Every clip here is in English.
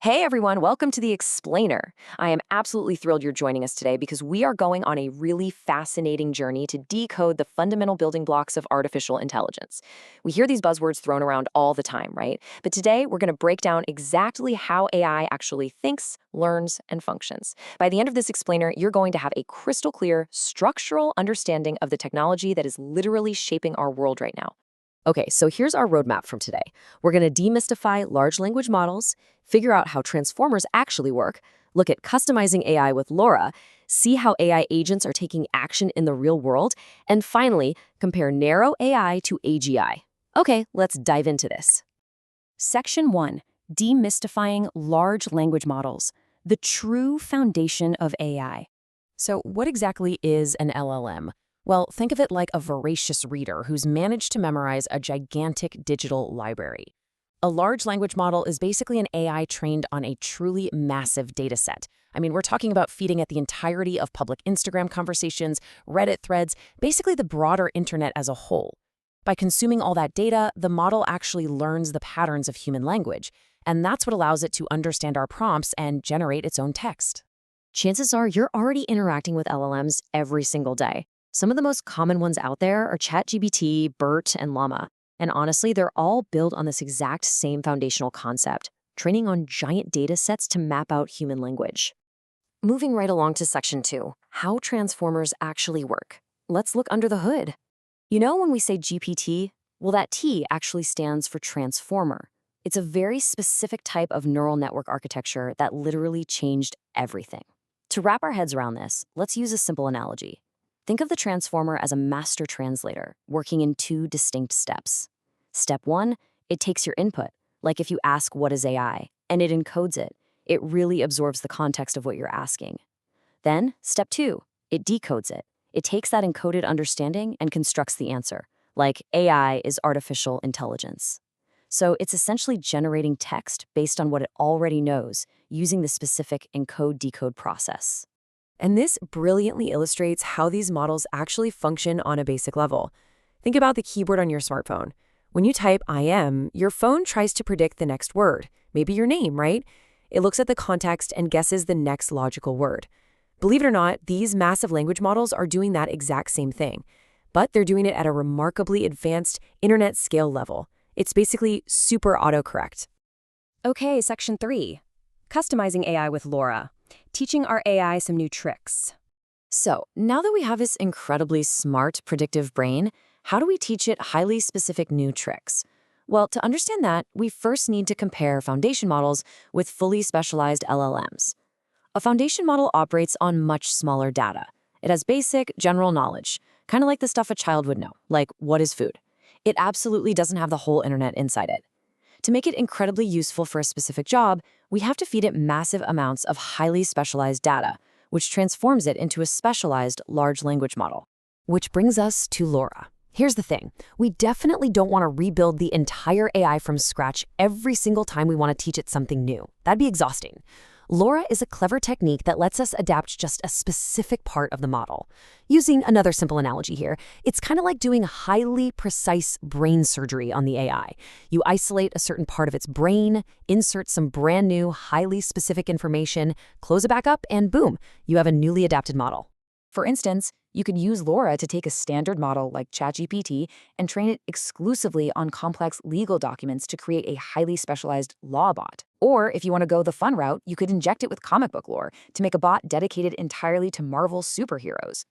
Hey everyone, welcome to The Explainer. I am absolutely thrilled you're joining us today because we are going on a really fascinating journey to decode the fundamental building blocks of artificial intelligence. We hear these buzzwords thrown around all the time, right? But today we're going to break down exactly how AI actually thinks, learns, and functions. By the end of this explainer, you're going to have a crystal clear, structural understanding of the technology that is literally shaping our world right now. Okay, so here's our roadmap from today. We're going to demystify large language models, figure out how transformers actually work, look at customizing AI with LoRA, see how AI agents are taking action in the real world, and finally, compare narrow AI to AGI. Okay, let's dive into this. Section 1. Demystifying large language models, the true foundation of AI. So what exactly is an LLM? Well, think of it like a voracious reader who's managed to memorize a gigantic digital library. A large language model is basically an AI trained on a truly massive data set. I mean, we're talking about feeding it the entirety of public Instagram conversations, Reddit threads, basically the broader internet as a whole. By consuming all that data, the model actually learns the patterns of human language, and that's what allows it to understand our prompts and generate its own text. Chances are you're already interacting with LLMs every single day. Some of the most common ones out there are ChatGPT, BERT, and Llama. And honestly, they're all built on this exact same foundational concept, training on giant data sets to map out human language. Moving right along to Section 2, how transformers actually work. Let's look under the hood. You know when we say GPT? Well, that T actually stands for transformer. It's a very specific type of neural network architecture that literally changed everything. To wrap our heads around this, let's use a simple analogy. Think of the transformer as a master translator, working in two distinct steps. Step 1, it takes your input, like if you ask what is AI, and it encodes it. It really absorbs the context of what you're asking. Then, Step 2, it decodes it. It takes that encoded understanding and constructs the answer, like AI is artificial intelligence. So it's essentially generating text based on what it already knows, using the specific encode-decode process. And this brilliantly illustrates how these models actually function on a basic level. Think about the keyboard on your smartphone. When you type I am, your phone tries to predict the next word, maybe your name, right? It looks at the context and guesses the next logical word. Believe it or not, these massive language models are doing that exact same thing, but they're doing it at a remarkably advanced internet scale level. It's basically super autocorrect. Okay, Section 3. Customizing AI with LoRA. Teaching our AI some new tricks. So, now that we have this incredibly smart, predictive brain, how do we teach it highly specific new tricks? Well, to understand that, we first need to compare foundation models with fully specialized LLMs. A foundation model operates on much smaller data. It has basic, general knowledge, kind of like the stuff a child would know, like what is food. It absolutely doesn't have the whole internet inside it. To make it incredibly useful for a specific job, we have to feed it massive amounts of highly specialized data, which transforms it into a specialized large language model. Which brings us to LoRA. Here's the thing. We definitely don't want to rebuild the entire AI from scratch every single time we want to teach it something new. That'd be exhausting. LoRA is a clever technique that lets us adapt just a specific part of the model. Using another simple analogy here, it's kind of like doing highly precise brain surgery on the AI. You isolate a certain part of its brain, insert some brand new, highly specific information, close it back up, and boom, you have a newly adapted model. For instance, you could use LoRA to take a standard model like ChatGPT and train it exclusively on complex legal documents to create a highly specialized law bot. Or if you want to go the fun route, you could inject it with comic book lore to make a bot dedicated entirely to Marvel superheroes.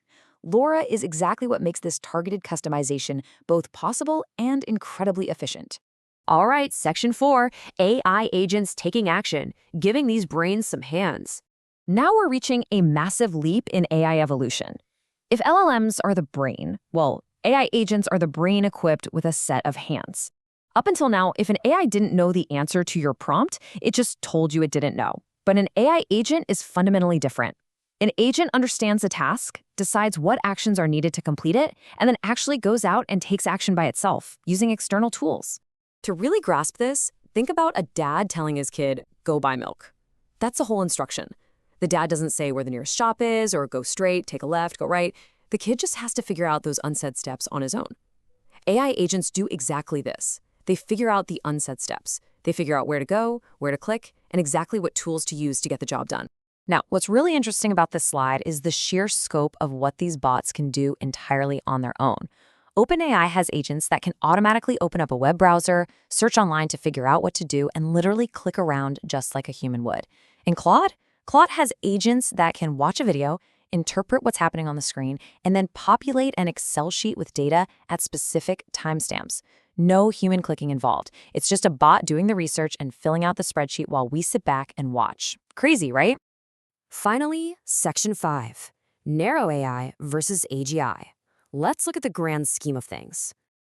LoRA is exactly what makes this targeted customization both possible and incredibly efficient. All right, Section 4, AI agents taking action, giving these brains some hands. Now we're reaching a massive leap in AI evolution. If LLMs are the brain, well, AI agents are the brain equipped with a set of hands. Up until now, if an AI didn't know the answer to your prompt, it just told you it didn't know. But an AI agent is fundamentally different. An agent understands the task, decides what actions are needed to complete it, and then actually goes out and takes action by itself, using external tools. To really grasp this, think about a dad telling his kid, go buy milk. That's a whole instruction. The dad doesn't say where the nearest shop is or go straight, take a left, go right. The kid just has to figure out those unsaid steps on his own. AI agents do exactly this. They figure out the unsaid steps. They figure out where to go, where to click, and exactly what tools to use to get the job done. Now, what's really interesting about this slide is the sheer scope of what these bots can do entirely on their own. OpenAI has agents that can automatically open up a web browser, search online to figure out what to do, and literally click around just like a human would. And Claude has agents that can watch a video, interpret what's happening on the screen, and then populate an Excel sheet with data at specific timestamps. No human clicking involved. It's just a bot doing the research and filling out the spreadsheet while we sit back and watch. Crazy, right? Finally, Section 5, Narrow AI versus AGI. Let's look at the grand scheme of things.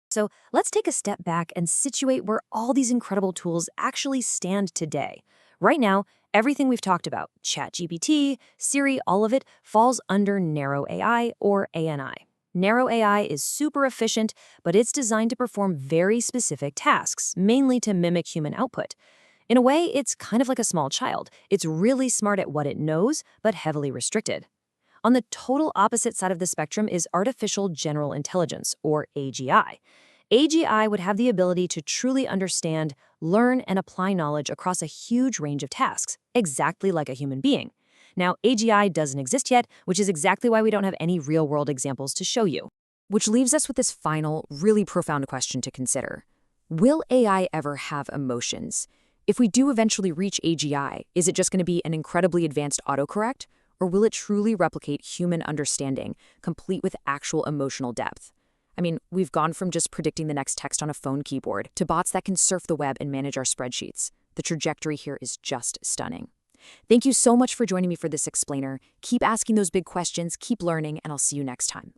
So let's take a step back and situate where all these incredible tools actually stand today. Right now, everything we've talked about, ChatGPT, Siri, all of it falls under narrow AI or ANI. Narrow AI is super efficient, but it's designed to perform very specific tasks, mainly to mimic human output. In a way, it's kind of like a small child. It's really smart at what it knows, but heavily restricted. On the total opposite side of the spectrum is artificial general intelligence, or AGI. AGI would have the ability to truly understand, learn, and apply knowledge across a huge range of tasks, exactly like a human being. Now, AGI doesn't exist yet, which is exactly why we don't have any real-world examples to show you. Which leaves us with this final, really profound question to consider. Will AI ever have emotions? If we do eventually reach AGI, is it just going to be an incredibly advanced autocorrect? Or will it truly replicate human understanding, complete with actual emotional depth? I mean, we've gone from just predicting the next text on a phone keyboard to bots that can surf the web and manage our spreadsheets. The trajectory here is just stunning. Thank you so much for joining me for this explainer. Keep asking those big questions, keep learning, and I'll see you next time.